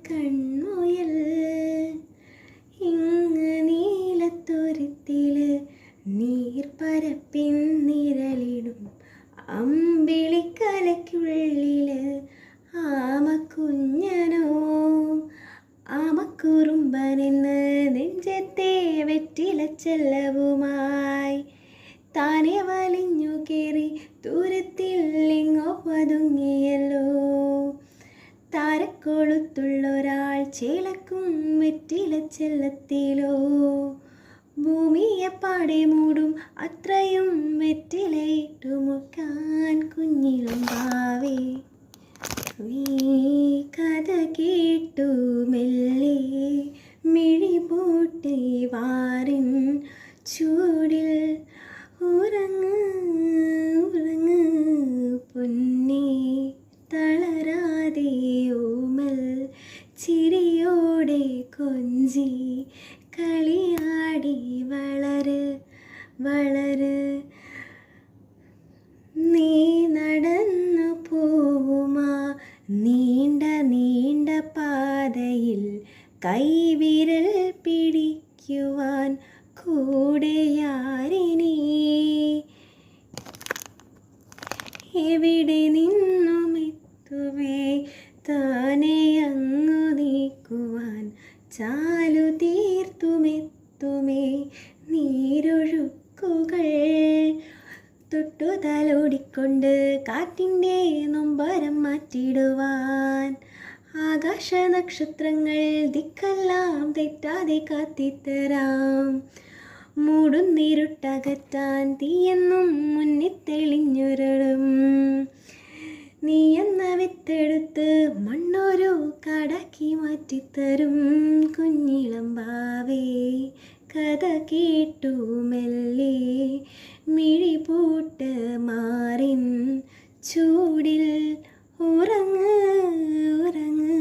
കൺമുയൽ ഇങ്ങ് നീലത്തുരുത്തില് നീർപ്പരപ്പിൻ നിഴലിടും അമ്പിളിക്കലയ്ക്കുള്ളില് ആമക്കുഞ്ഞനോ ആമക്കുറുമ്പനെന്ന് നെഞ്ചത്തെ വെറ്റിലച്ചെല്ലവുമായി താനെ വലിഞ്ഞു കയറി ദൂരത്തിൽ എങ്ങോ പതുങ്ങിയല്ലോ. താരക്കൊളുത്തുള്ളൊരാൾ ചേലക്കും വെറ്റിലച്ചെല്ലത്തിലോ. ഭൂമിയെ പാടെ മൂടും അത്രയും വെറ്റിലയിട്ടു മുക്കാൻ കുഞ്ഞിളം പാവേ. നീ കഥ കേട്ടു മെല്ലെ മിഴി പൂട്ടി വാറിൻ ചൂടിൽ ഉറങ്ങ് ഉറങ്ങ് പൊന്നേ തളരാതെ ഓമൽ ചിരിയോടെ കൊഞ്ചി കളിയാടി വളര് വളര്. നീ നടന്നു പോവുമാ നീണ്ട നീണ്ട പാതയിൽ കൈവിരൽ പിടിക്കുവാൻ കൂടെയാരിനി. എവിടെ നിന്നുമെത്തുവേ താനെ അങ്ങു നീക്കുവാൻ ചാലു തീർത്തുമെത്തുമേ നീരൊഴുക്കുകൾ. തൊട്ടു തലോടിക്കൊണ്ട് കാറ്റിൻ്റെ നൊമ്പരം മാറ്റിടുവാൻ ആകാശ നക്ഷത്രങ്ങൾ ദിക്കെല്ലാം തെറ്റാതെ കാത്തിത്തരാം. മൂടുന്നിരുട്ടകറ്റാൻ തീയെന്നും മുന്നിൽ തെളിഞ്ഞുരുളും. നീ എന്ന വിത്തെടുത്ത് മണ്ണൊരു കാടാക്കി മാറ്റിത്തരും കുഞ്ഞിളം വാവേ. കഥ കേട്ടു മെല്ലെ മിഴി പൂട്ട് മാറിൻ ചൂടിൽ ഉറങ്ങ് ഉറങ്ങ്.